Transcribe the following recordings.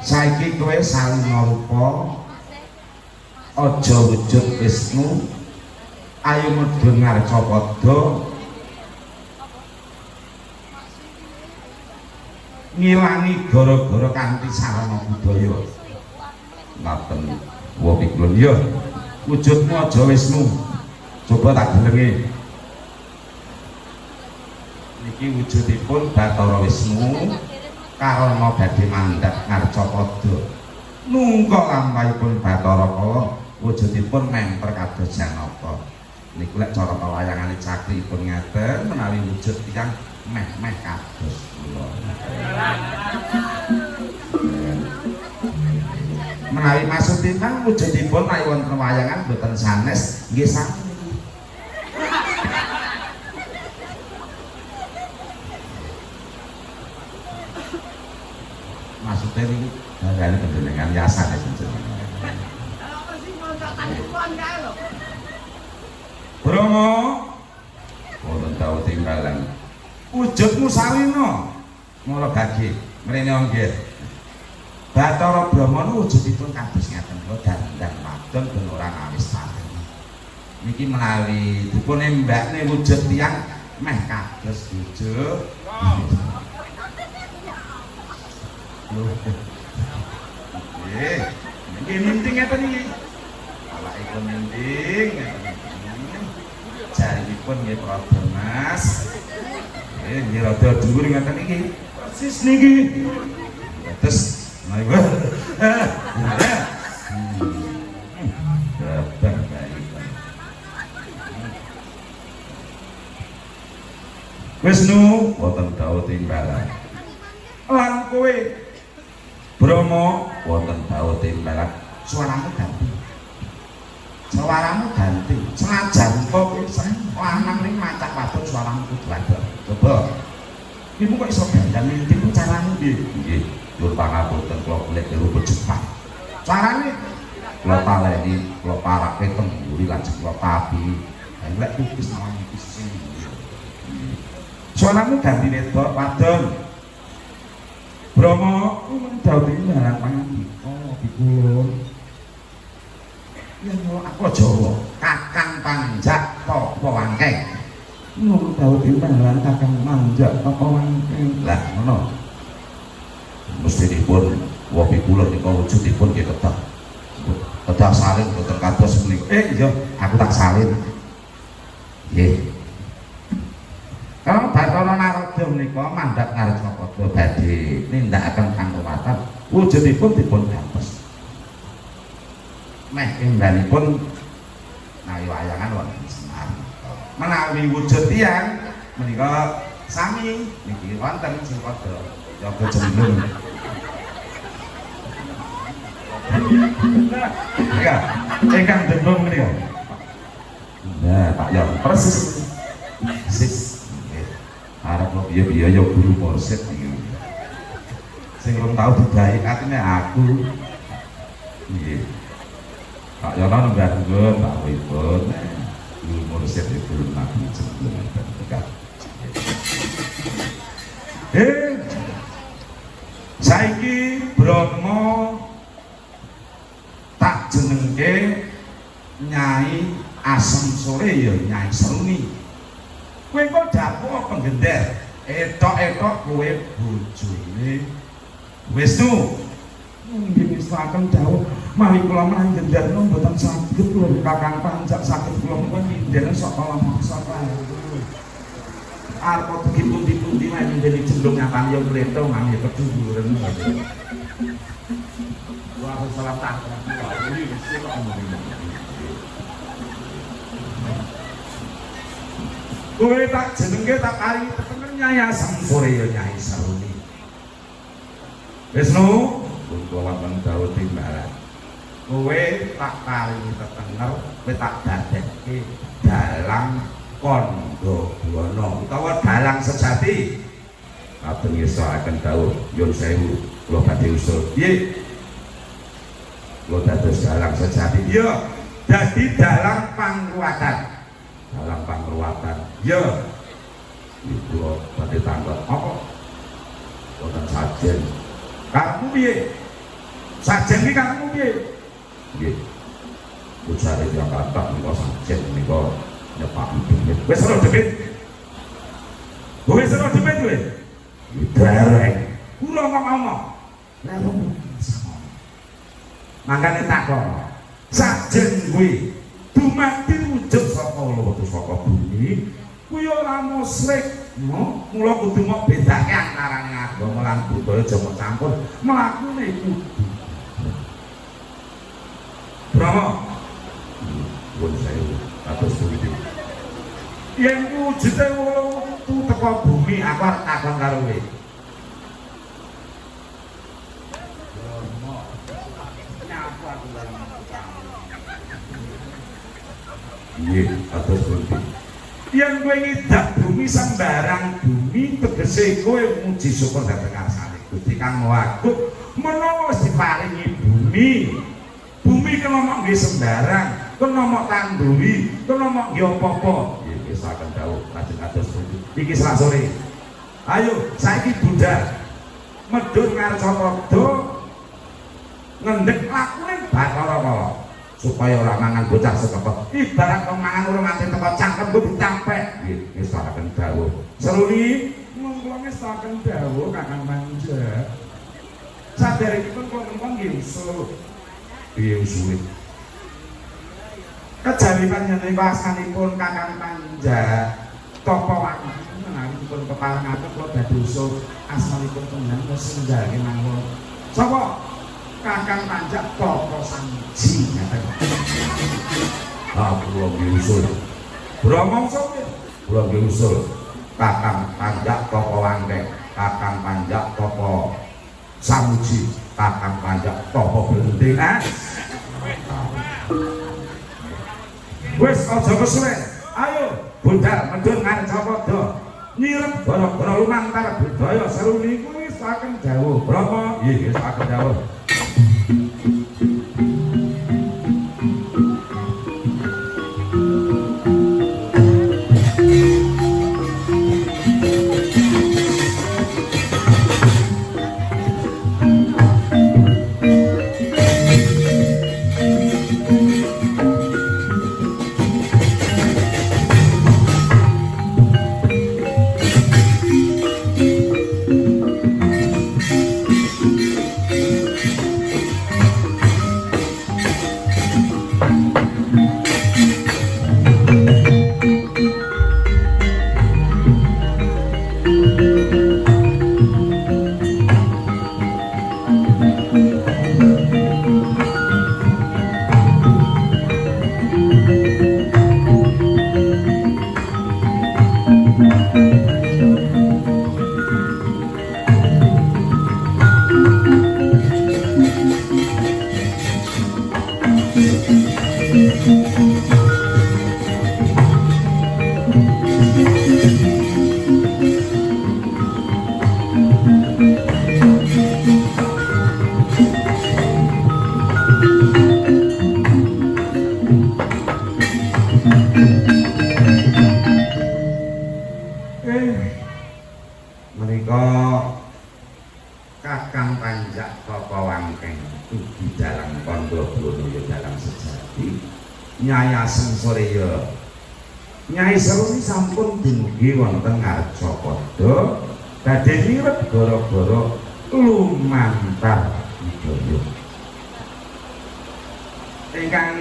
saiki kowe salina rupa aja wujud Wisnu ayo medun ngarcapada ngilangi gara-gara kanthi sarana budaya ngaten wa pikulun ya wujudmu aja Wisnu coba tak delengi niki wujudipun Bathara Wisnu karana badhe mandhap ngarcapada nungkok lampahipun Bathara kala wujudipun memper kados Janaka niku lek cara pewayangan cakripun ngaten menawi wujud tiyang meh-meh kados kula menawi maksudipun wujudipun nek wonten wayangan boten sanes nggih sami maksudnya ini dari penjenengan yasan ya jenengan Bromo wonten tahu timbalan wujudmu salina mula gage mrene nggih Bathara Brahma wujudipun kados ngaten kula dandang wadon ben ora ngawis paten niki menawi dipun embakne wujud tiyang meh kados wujud nggih ninting ngeten iki awakipun ninting jaripun nggih Prabu Mas nggih rada dhuwur ngeten iki persis niki terus mari Wisnu wonten dawuh timbalan lan kowe Bromo wonten dawuh timbalan suaramu ganti senajan kok lanang ning macak wadon suaramu kudu adol coba ibu kok iso dandan minting ku carane piye nggih nur pangapunten kula golek rupa Jepang carane kula taleni kula parake teng mburi lajeng kula tabi lek pipis nawang pipis sing suaramu ganti wedok wadon Bromo dawuh timbalan pangandika pikulun ya aku Jawa kakang panjak apa wangkeng ngono dawuh timbalan kakang manjak apa wangkeng lah ngono mesti dipun wa pikulun nika wujudipun nggih kedah salin boten kados menika iya aku tak salin nggih kalau Bathara Narada menika mandhap ngarcapada badhe nindakaken pangruwatan wujudipun dipun dampes meh embanipun nawi wayangan wonten Semar menawi wujud tiyang menika sami niki wonten sing padha jaga jemblung ya ingkang jemblung menika nah Pak Yon persis arep biaya guru morset iki sing ora tau digawe katene aku nggih Pak Yono nggih Pak Wipun guru morset itu nabi sebelum dekat saiki Bromo tak jenengke Nyai Asem Sore ya Nyai Seruni kowe kok dapuk penggender etok-etok kowe bojone Wisnu nggih misaken dawuh mari kula menang genderno mboten saged kula kakang panjak saged kula menika nyindhen sok kala maksa kae arep dipun-dipundi wae nyindhen jendung ngapan yo mlento mangke keduduren wa salam tak iki wis kok kowe tak jenenge tak kari temen Nyai Asem Sore ya Nyai Seruni Wisnu kula wonten dawuh timbalan kowe tak kari tetenger kowe tak dadekke dalang kandha buwana utawa dalang sejati kabeh ngersakaken dawuh nyuwun sewu kula badhe usul piye kula dados dalang sejati iya dadi dalang pangruwatan dalam pangruwatan ya iku badhe tanglet apa boten sajen kamu piye Sajen iki kakangmu piye? Nggih. Bujare Jakarta niku sajen niku nyepaki demit. Wis ora demit. Wis ora demit kowe. Dereng. Kula ngomong. Lah mangkane takon. Sajen kuwi dumadi wujud saka lewat saka bumi kuwi ora musyrik. Mula kudu mok bedake antarane agama lan budaya Jawa campur mlakune kudu. Brahma. Wong saya atus pundi. Yen wujude tu teko bumi aku arep takon karo kowe. Iya, atas pundi. Yang kowe ngidak bumi sembarang bumi tegese kowe muji syukur dhateng ngarsane Gusti Kang Maha Agung menawa diparingi bumi. Bumi kena mok nggih sembarang, kena mok tanduri, kena mok nggih apa-apa. Iki saken dawuh lajeng atus pundi. Iki sore. Ayo saiki budal. Medhun ngarca-pada ngendhek lakune Bathara supaya ora mangan bocah sekepet. Ibarat wong mangan urung nganti teko cangkem kudu ditampek. Nggih, ngestaken dawuh. Seruni monggo ngestaken dawuh Kakang Manja. Saderengipun kula nggih usul. Piye usule? Kejawi panjenengan wasanipun Kakang Manja tapa wani menawipun keparengaken kula badhe usul asmanipun panjenengan senjake mangko. Sapa? Kakang Panjak Toko Samji ngaten. Kula ngiusul. Kula mongso kula ngiusul Kakang Panjak Toko Wangkeng, Kakang Panjak Toko Samji, Kakang Panjak Toko Blenting. Wis aja kesuwen. Ayo budal medhun ngarca-pada. Nyirep bara-bara lumantar budaya seruni kuwi saken dawuh. Brahma nggih saken dawuh. Nyai Seruni sampun dumugi wonten ngarca-pada badhe nirep gara-gara lumantar widaya. Ingkang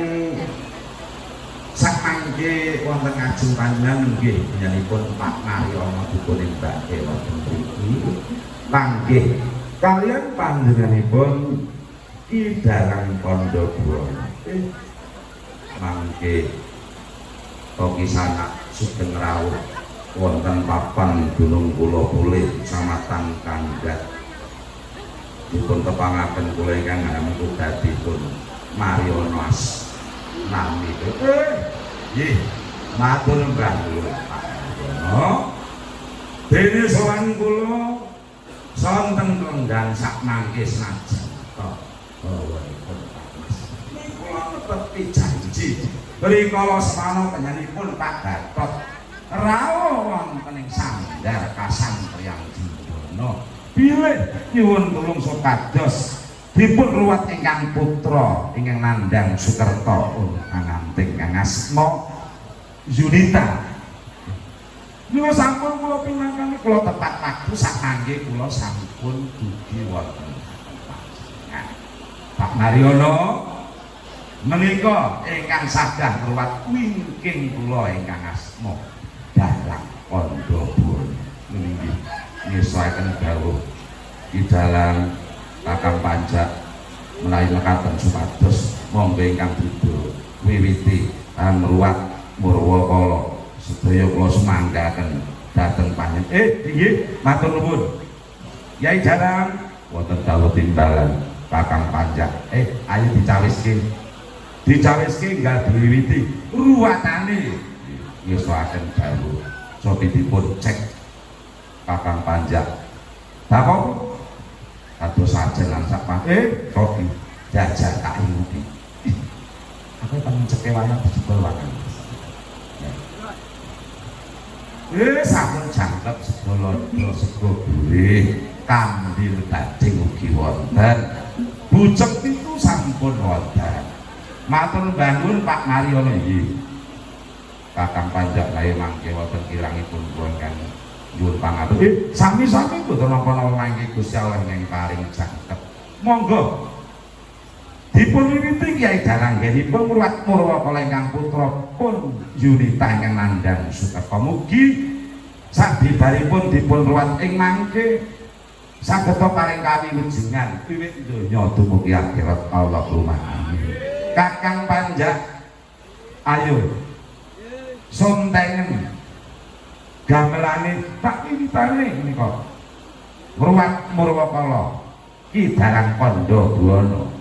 sakmangke wonten ngajeng panjenengan nggih panjenenganipun Pak Mariono dipuning badhe wonten mriki. Panggih kaliyan panjenenganipun Ki Dalang Pandhabuana. Mangke Toki Sanak Sugeng Rawuh wonten papan Gunung Kula Pulih Kecamatan Kanggat dipun tepangaken kula ingkang ngampu dadipun Mariono Asnami. Nggih, matur nuwun Pak Mariono. Dene sowan kula sonten klenggan sak mangke senajan bawahipun Pak Mas. Kula netepi janji rikala semana panjenenganipun Pak Gatot rawuh wonten ing sandar kasantriyan Jindana bilih nyuwun tulung supados dipun ruwat ingkang putra ingkang nandhang Sukerta anganting kang asma Yunita. Kula sampun kula pinangkani kula tepat waktu sakmangke kula sampun dugi wonten Pak Mariono menika ingkang sagah ngruwat wingking kula ingkang asma Dalang Kandhabuana nggih nyesuaiken dawuh Ki Dalang Kakang Panjak menawi mekaten supados monggo ingkang budha wiwiti ngruwat Murwakala sedaya kula semanggaken dhateng panjenengan. Inggih, matur nuwun. Yai Dalang wonten dawuh timbalan Kakang Panjak. Ayo dicawiske. Dicawiske nggak diwiwiti ruwatane. Nyesuaken dawuh. Sopi dipun cek Kakang Panjak. Napa? Kados sajen lan sapa. Sopi jajal tak inguti. Aku pengen cekewana dijebol wae. Sampun jangkep sedaya sego gurih kandil daging ugi wonten bucek itu sampun wonten matur bangun Pak Mariono nggih Kakang Panjak lae mangke wonten kirangipun kula ingkang nyuwun pangapunten sami-sami boten napa-napa mangke Gusti Allah ingkang paring jangkep monggo dipun wiwiti Kyai Dalang nggihipun ngruwat Murwakala ingkang putra pun Yunita ingkang nandhang Sukerta mugi sabibaripun dipun ruwat ing mangke saged paring kawilujengan wiwit donya dumugi akhirat Allahumma amin. Kakang Panjak ayo sontengen gamelane tak wiwitane menika ngruwat Murwakala Ki Dalang Kandhabuana.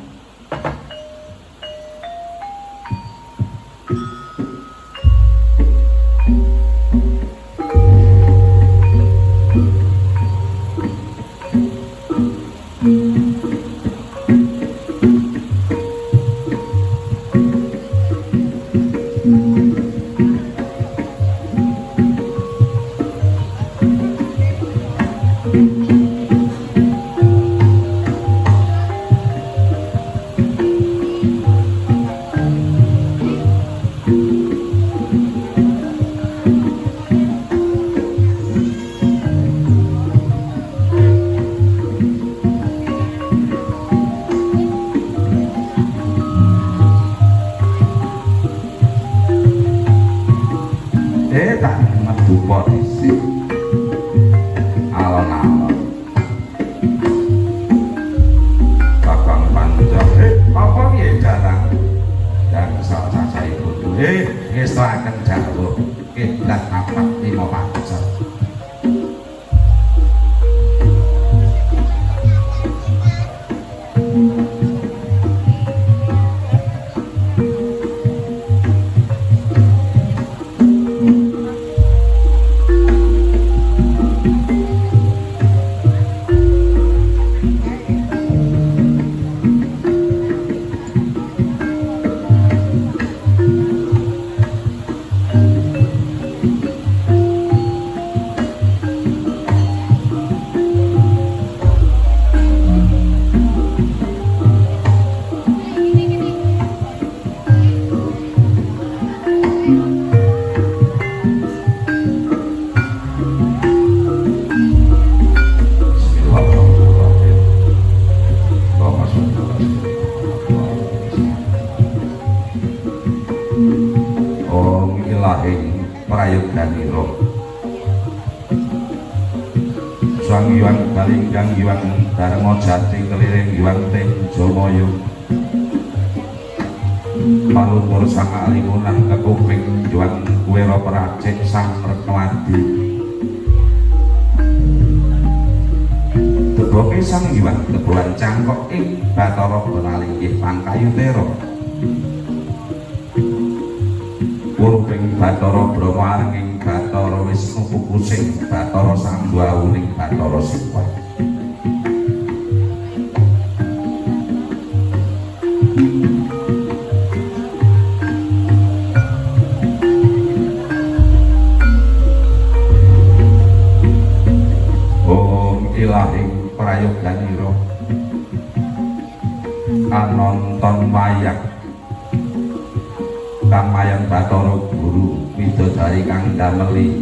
Sang Hyang Balinggang Hyang Dharma Jati keliling Hyang Tenjamaya Palumur sang alimunan kekuping Hyang Kuwera Prajik sang Retnawadi Teboke sang Hyang Tebohan Cangkok ing Bathara Benalinggih Pangkayutera Puruping Bathara Brahma arenging Bathara Wisnu Pukusing Bathara Sambawuning Bathara Siwa Om ilahing prayoganira anonton wayang Kang Mayang Bathara Guru widodari kang dameli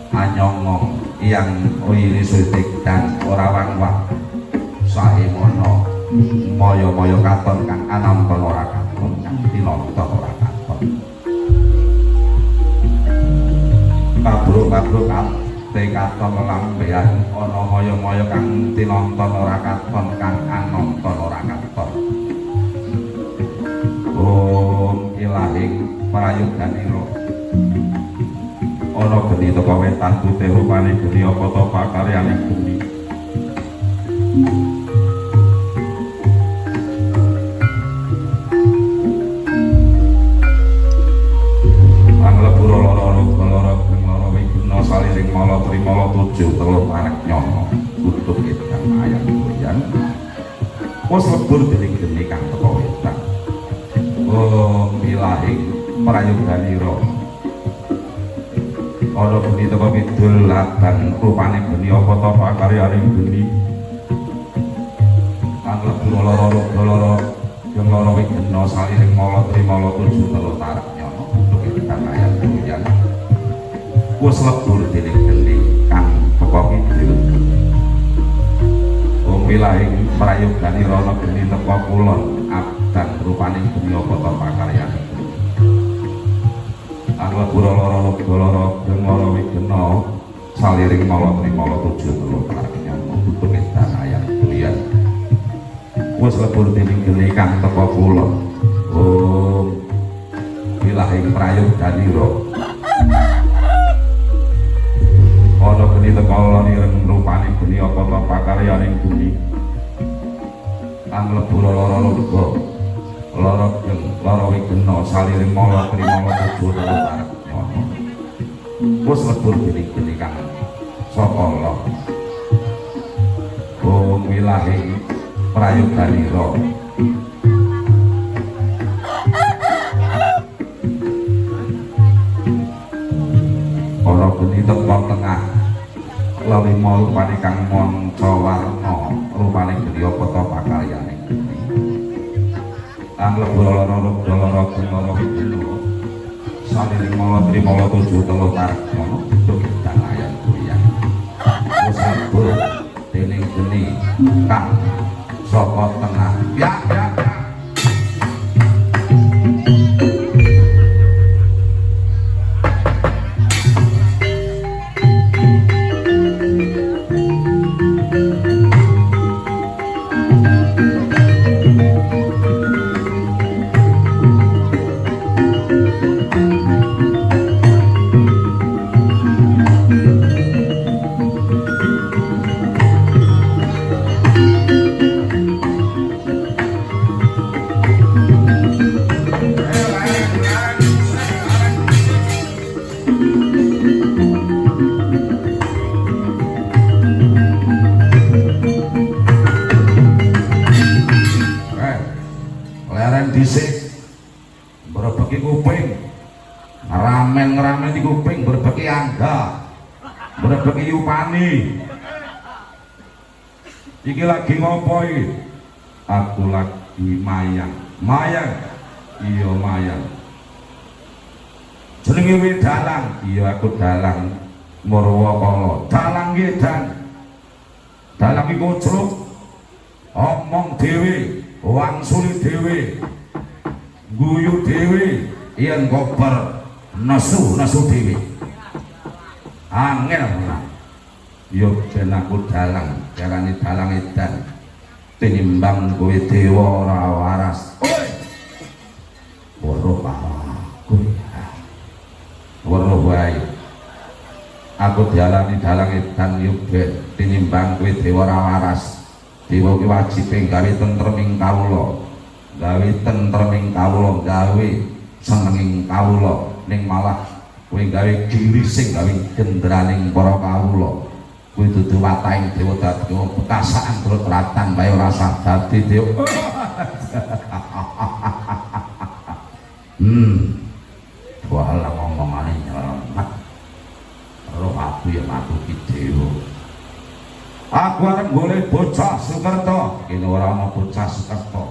anyongo yang iris sutik dan ora wang-wang sae mono moyo-moyo katon kang anonton ora katon kang tinonton ora katon kabro-kabro kate katon lambean ana moyo-moyo kang tinonton ora katon kang anonton ora katon Om ilahing prayoganira ana geni teka wetan putih rupane geni apa ta pakaryane geni Anglebura lara lara lara wiguna saliring mala trimala tujuh telur arek nyono kutub edan ayam goyang wis lebur dening geni kang teka wetan Om ilahing prayoganira ana geni teka kidul ladang rupane geni apa ta pakaryane geni Anglebura lara yang lara wiguna saliring mala trimala tujuh telur arek nyono kutub edan ayam goyang wis lebur dening geni kang teka kidul Om ilahing prayoganira ana geni teka kulon abdan rupane geni apa ta pakaryane Anglebura lara yang lara wiguna saliring mala trimala tujuh telur arek nyono kutub edan ayam goyang wis lebur dening geni kang teka kulon Om ilahing prayoganira ana geni teka kulon ireng rupane geni apa ta pakaryane geni Anglebura lara wiguna saliring mala trimala tujuh telur arek nyono wis lebur dening geni kang sakala Om ilahing prayoganira ana geni teka tengah lelima rupane kang manca warna rupane geni apa ta pakaryane geni Anglebura lara wiguna saliring mala trimala tujuh telur arek nyono kutub edan ayam goyang wis lebur dening geni kang saka tengah ya dhisik mbrebeki kuping ngeramen di kuping mbrebeki angga mbrebeki yupani iki lagi ngopo iki aku lagi mayang iya mayang jenenge wit dalang iya aku dalang Murwakala dalang nggih dalang iki kocruk omong dhewe wangsuli dhewe guyu dhewe yen koper nesu dhewe angel ora yo ben aku dalang carane dalang edan tinimbang kowe dewa ora waras weruh aku weruh wae aku dialani dalang edan yo ben tinimbang kowe dewa ora waras dewa ki wajibe gawe tentreming kawula gawe tentreming kawula gawe senenging kawula ning malah kowe gawe girising gawe gendraning para kawula kowe dudu watahing dewa dadi bekasaan turut ratan bae ora sah dadi dewa wala ngomongane nyelamet roh aku ya aku ki dewa aku arep golek bocah Sukerta kene ora ana bocah Sukerta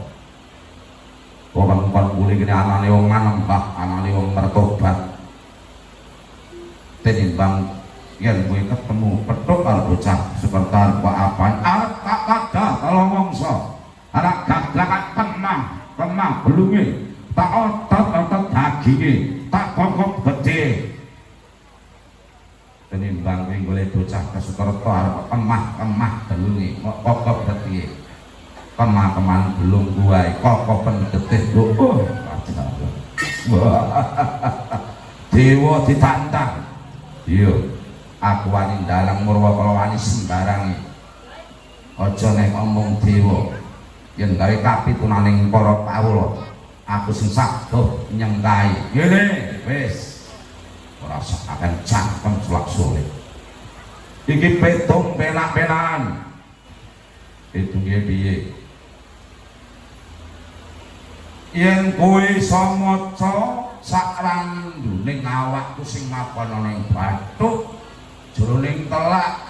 kon kuli kene anane wong manembah anane wong mertobat tenimbang yen kowe ketemu petuk karo bocah seperti apa tak kadah kalau mongso anak gaglakan kemah belunge tak otot daginge tak kokok gede tenimbang kowe golek bocah kesukerta arep kemah belunge kokok gede kemah belung kuwae kokopen getih dewa ditantang iya aku wani dalang murwa kala wani sembarange aja nek ngomong dewa yen gawe kapitunaning para kawula aku sing saguh nyengkahi ngene wis ora akan cangkem sulak sulit iki petung penak-penakan itu piye yen kowe iso maca sakranduning awakku sing mapan ning bathuk jroning telak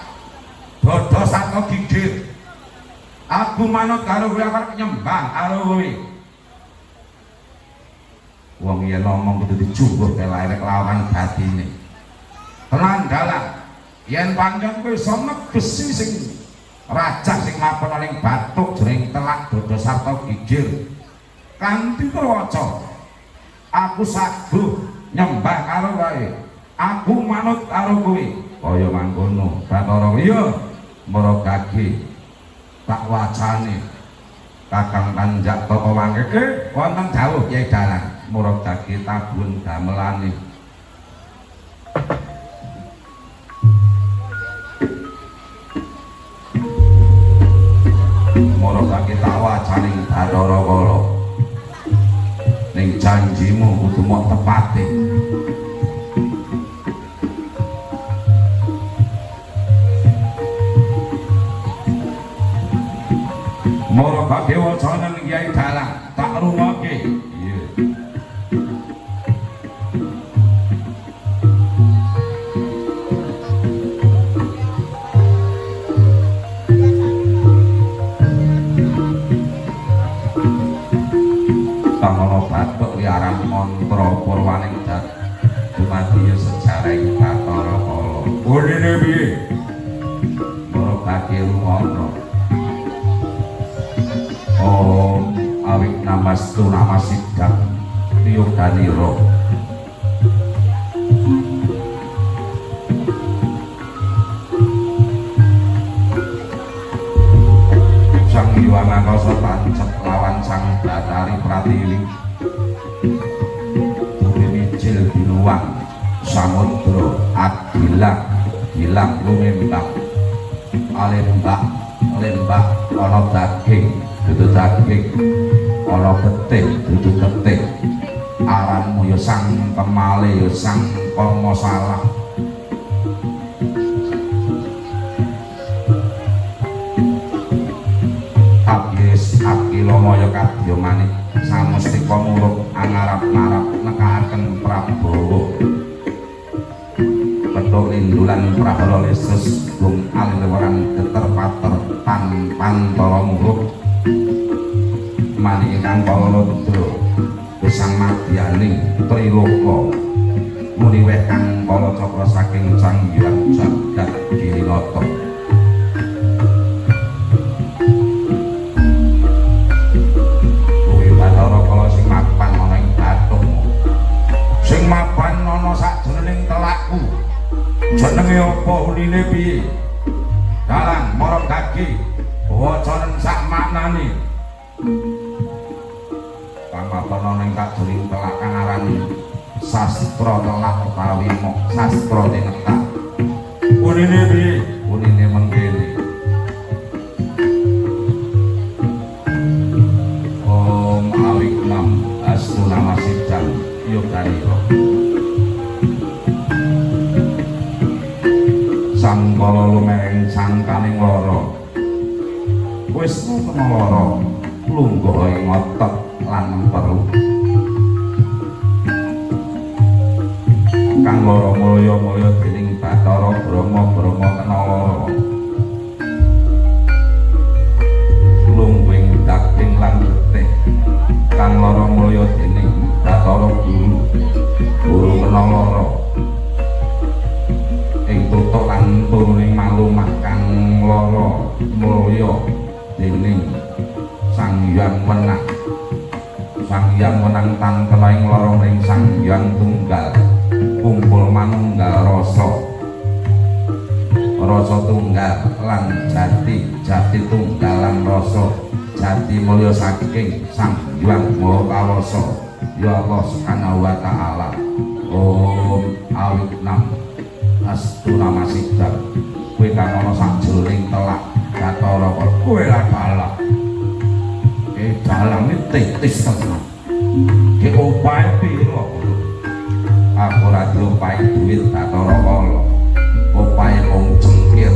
dodo sarta gigit aku manut karo kowe arep nyembah karo kowe wong yen ngomong kudu dijungguh kelek lawan batine tenan dalan yen pancen kowe iso nebesi sing rajah sing mapan ning bathuk jroning telak dodo sarta gigit kanthi waca aku saguh nyembah karo kowe aku manut karo kowe kaya mangkono Bathara iya mara gage tak wacane Kakang Panjak Toko Wangke wonten dawuh Kyai Dalang mara gage tabun gamelane mara gage tak wacane Bathara kala ning janjimu kudu mok tepate mara gage wacana Kyai Dalang tak rungokke iya Tamono bathuk liaran mantra purwaning dat dumadi sejarah Bathara kala bunine piye mara gage rumono awik namastu namasidang Yoganiro Sang Hyang Angkasa tancep lawan Sang Bathari Pratiwi Duri mijil binuwang samudra adilang hilang lumembang alembak ana daging dudu daging ana getih dudu getih aranmu ya sang kemale ya sang kama salah abis akilomaya kadya manik samustika murub angarap-arap nekakaken Prabowo petuk lindulan Prahala Lesus gung alileweran geter pater pantara murub mani ingkang Kalalodra gesang madyaning Triloka muni weh kang kala cakra saking Sang Hyang Jagat Girinata kuwi Bathara kala sing mapan ana ing bathuk sing mapan ana sakjroning telakku jenenge apa unine piye Dalang mara gage wacanen sak maknane pamatono ning kajuring telak kang aran sastra telak utawi mok sastra tinekak unine piye unine mengkene Om awik nam astu namasidang Yoganiro sang kala lumereng sangkaning lara wis ngono lara lungguh ing otot lan perut kang lara mulya-mulya dening Bathara Brahma kena lara lungguh ing daging lan getih kang lara mulya dening Sang Hyang Wenang. Sang Hyang Wenang tan kena ing lorong ring Sang Hyang Tunggal kumpul manunggal rasa tunggal lan jati tunggal lan rasa jati mulya saking Sang Hyang Maha Kawasa ya Allah Subhanahu wa taala. Om awit nam astu namasidam kowe kang ana sajroning telak Bathara kowe lah dalang dalang iki titis tenan ki opahe piro aku ora diopahi duit Bathara kala opahe mung cengkir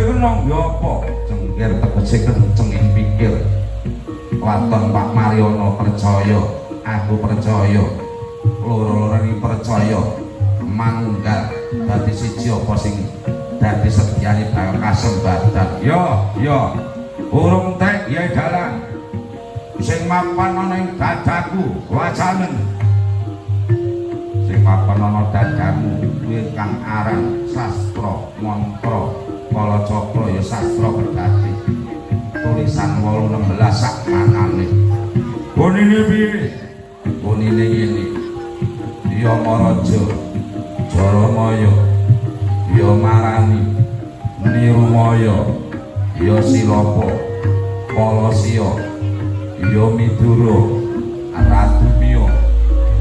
kena ya apa cengkir tegese kenceng ing pikir waton Pak Mariono percaya aku percaya loro-lorone percaya manunggal dadi siji apa sing dadi setyane bakal kasembatan ya urung tek ya dalan sing mapan ana ing dadaku wacanen sing mapan ana dadamu kuwi kang aran sastra mantra kala cakra ya sastra kedati tulisan 816 sak manane bunine piye bunine ngene ya maraja Jaramaya ya marani Nirumaya ya Silapa Palasya ya Midura Ratumiya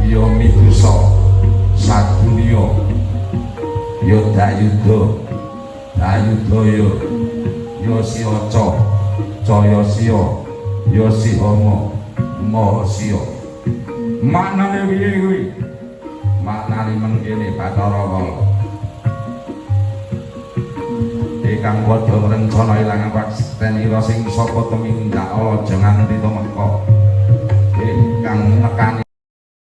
ya Midusa Sadunya ya Dayuda Dayudaya ya Siaca Jayasya ya Sihama Mahasya. Maknane piye kuwi? Maknane mengkene Bathara Kala ingkang padha ngrencana ilangan waksten ira sing sapa tumindak ala aja nganti tumeka